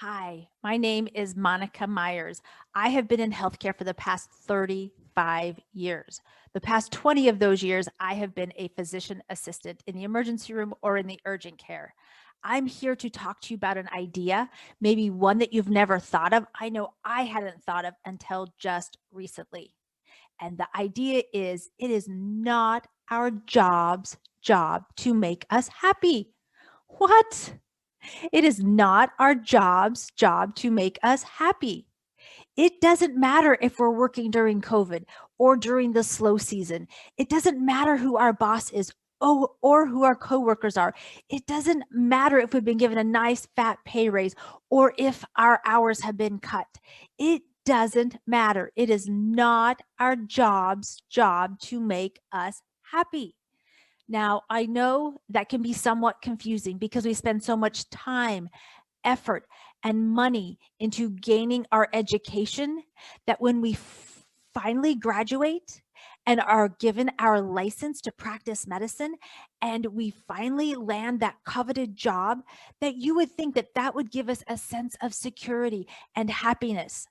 Hi, my name is Monica Myers. I have been in healthcare for the past 35 years. The past 20 of those years, I have been a physician assistant in the emergency room or in the urgent care. I'm here to talk to you about an idea, maybe one that you've never thought of. I know I hadn't thought of until just recently. And the idea is it is not our job's job to make us happy. What? It is not our job's job to make us happy. It doesn't matter if we're working during COVID or during the slow season. It doesn't matter who our boss is or who our coworkers are. It doesn't matter if we've been given a nice fat pay raise or if our hours have been cut. It doesn't matter. It is not our job's job to make us happy. Now, I know that can be somewhat confusing because we spend so much time, effort, and money into gaining our education that when we finally graduate and are given our license to practice medicine and we finally land that coveted job, that you would think that that would give us a sense of security and happiness.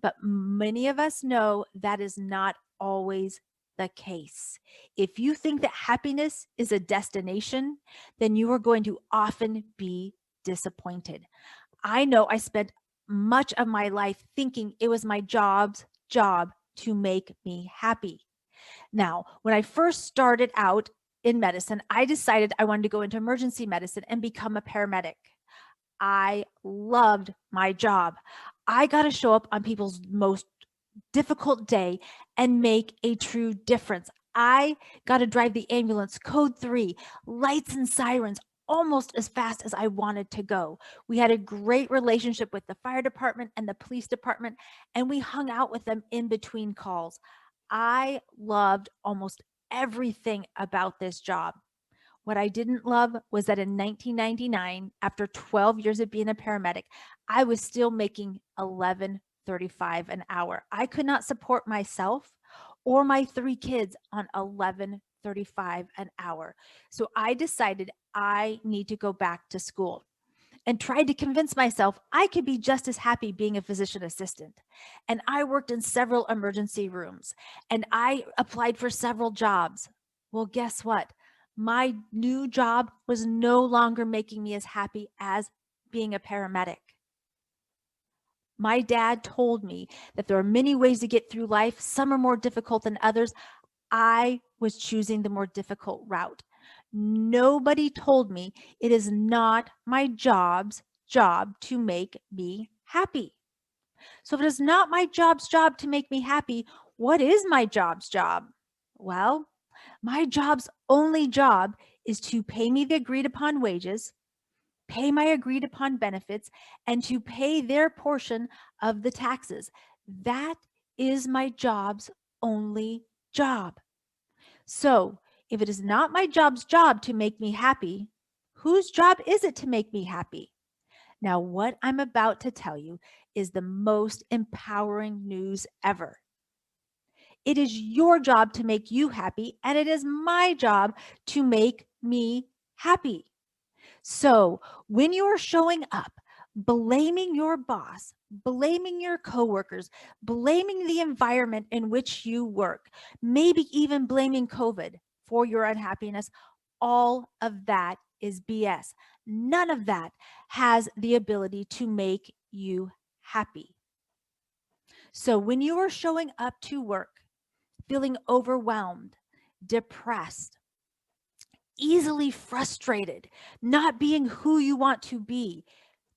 But many of us know that is not always the case. If you think that happiness is a destination, then you are going to often be disappointed. I know I spent much of my life thinking it was my job's job to make me happy. Now, when I first started out in medicine, I decided I wanted to go into emergency medicine and become a paramedic. I loved my job. I got to show up on people's most difficult day and make a true difference. I got to drive the ambulance code 3, lights and sirens almost as fast as I wanted to go. We had a great relationship with the fire department and the police department, and we hung out with them in between calls. I loved almost everything about this job. What I didn't love was that in 1999, after 12 years of being a paramedic, I was still making 11.35 an hour. I could not support myself or my 3 kids on 11.35 an hour. So I decided I need to go back to school and tried to convince myself I could be just as happy being a physician assistant. And I worked in several emergency rooms and I applied for several jobs. Well, guess what? My new job was no longer making me as happy as being a paramedic. My dad told me that there are many ways to get through life. Some are more difficult than others. I was choosing the more difficult route. Nobody told me it is not my job's job to make me happy. So if it is not my job's job to make me happy, what is my job's job? Well, my job's only job is to pay me the agreed upon wages, pay my agreed upon benefits, and to pay their portion of the taxes. That is my job's only job. So if it is not my job's job to make me happy, whose job is it to make me happy? Now, what I'm about to tell you is the most empowering news ever. It is your job to make you happy, and it is my job to make me happy. So when you are showing up, blaming your boss, blaming your coworkers, blaming the environment in which you work, maybe even blaming COVID for your unhappiness, all of that is BS. None of that has the ability to make you happy. So when you are showing up to work, feeling overwhelmed, depressed, easily frustrated, not being who you want to be,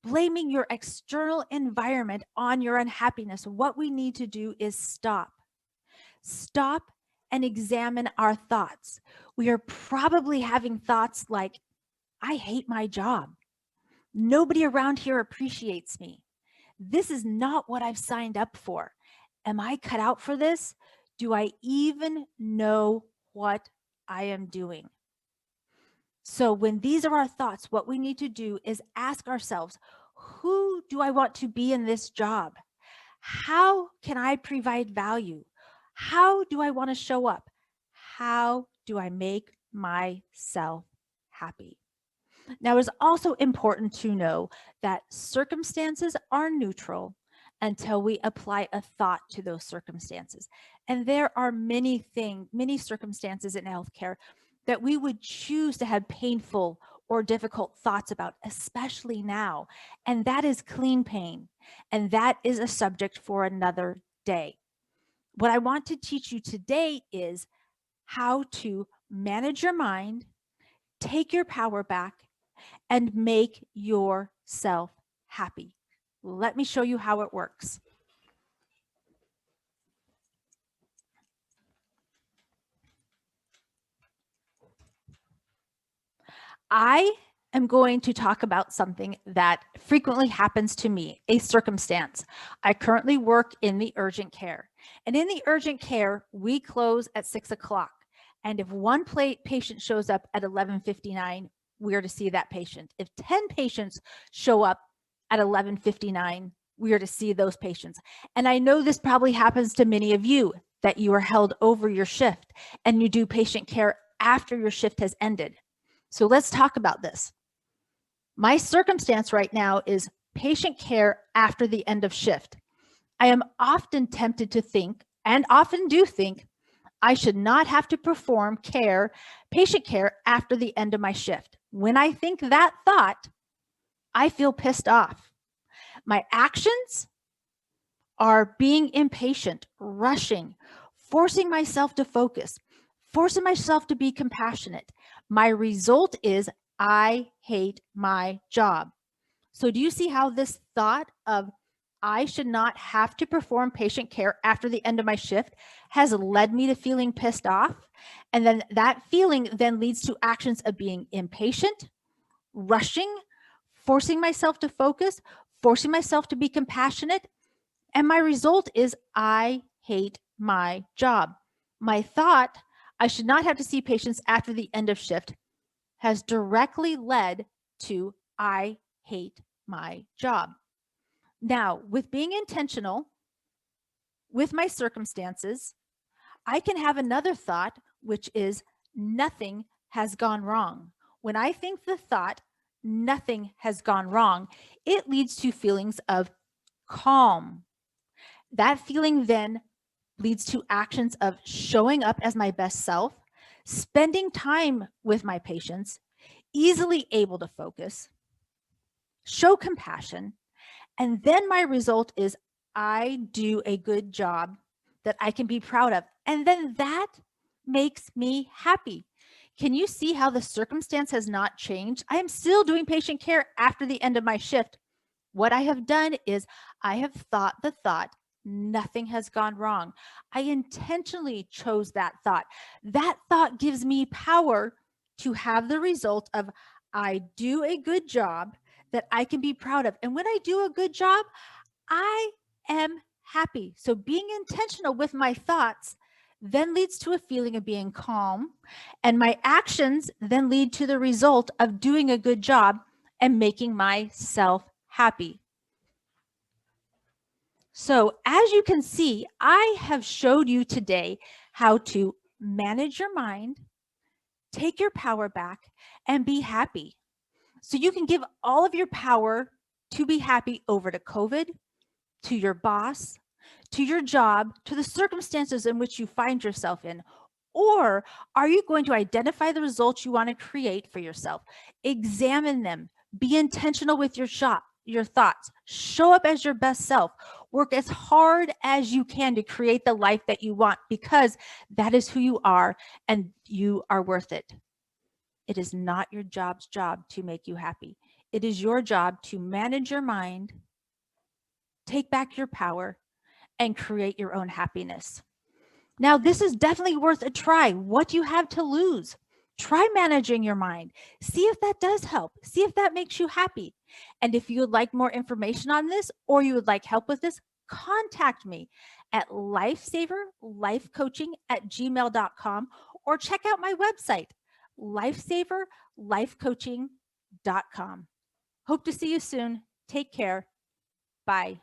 blaming your external environment on your unhappiness, what we need to do is stop. Stop and examine our thoughts. We are probably having thoughts like, I hate my job. Nobody around here appreciates me. This is not what I've signed up for. Am I cut out for this? Do I even know what I am doing? So when these are our thoughts, what we need to do is ask ourselves, who do I want to be in this job? How can I provide value? How do I want to show up? How do I make myself happy? Now, it's also important to know that circumstances are neutral until we apply a thought to those circumstances. And there are many circumstances in healthcare that we would choose to have painful or difficult thoughts about, especially now. And that is clean pain. And that is a subject for another day. What I want to teach you today is how to manage your mind, take your power back, and make yourself happy. Let me show you how it works. I am going to talk about something that frequently happens to me, a circumstance. I currently work in the urgent care. And in the urgent care, we close at 6 o'clock. And if one patient shows up at 11:59, we are to see that patient. If 10 patients show up at 11:59, we are to see those patients. And I know this probably happens to many of you, that you are held over your shift and you do patient care after your shift has ended. So let's talk about this. My circumstance right now is patient care after the end of shift. I am often tempted to think, and often do think, I should not have to perform patient care after the end of my shift. When I think that thought, I feel pissed off. My actions are being impatient, rushing, forcing myself to focus, forcing myself to be compassionate. My result is I hate my job. So do you see how this thought of I should not have to perform patient care after the end of my shift has led me to feeling pissed off? And then that feeling then leads to actions of being impatient, rushing, forcing myself to focus, forcing myself to be compassionate. And my result is I hate my job. My thought, I should not have to see patients after the end of shift, has directly led to I hate my job. Now, with being intentional with my circumstances, I can have another thought, which is nothing has gone wrong. When I think the thought, nothing has gone wrong, it leads to feelings of calm. That feeling then leads to actions of showing up as my best self, spending time with my patients, easily able to focus, show compassion, and then my result is I do a good job that I can be proud of. And then that makes me happy. Can you see how the circumstance has not changed? I am still doing patient care after the end of my shift. What I have done is I have thought the thought, nothing has gone wrong. I intentionally chose that thought. That thought gives me power to have the result of I do a good job that I can be proud of. And when I do a good job, I am happy. So being intentional with my thoughts then leads to a feeling of being calm. And my actions then lead to the result of doing a good job and making myself happy. So as you can see, I have showed you today how to manage your mind, take your power back, and be happy. So you can give all of your power to be happy over to COVID, to your boss, to your job, to the circumstances in which you find yourself in. Or are you going to identify the results you want to create for yourself? Examine them. Be intentional with your thoughts. Show up as your best self. Work as hard as you can to create the life that you want, because that is who you are and you are worth it. It is not your job's job to make you happy. It is your job to manage your mind, take back your power, and create your own happiness. Now, this is definitely worth a try. What do you have to lose? Try managing your mind. See if that does help. See if that makes you happy. And if you would like more information on this, or you would like help with this, contact me at lifesaverlifecoaching@gmail.com, or check out my website, lifesaverlifecoaching.com. Hope to see you soon. Take care. Bye.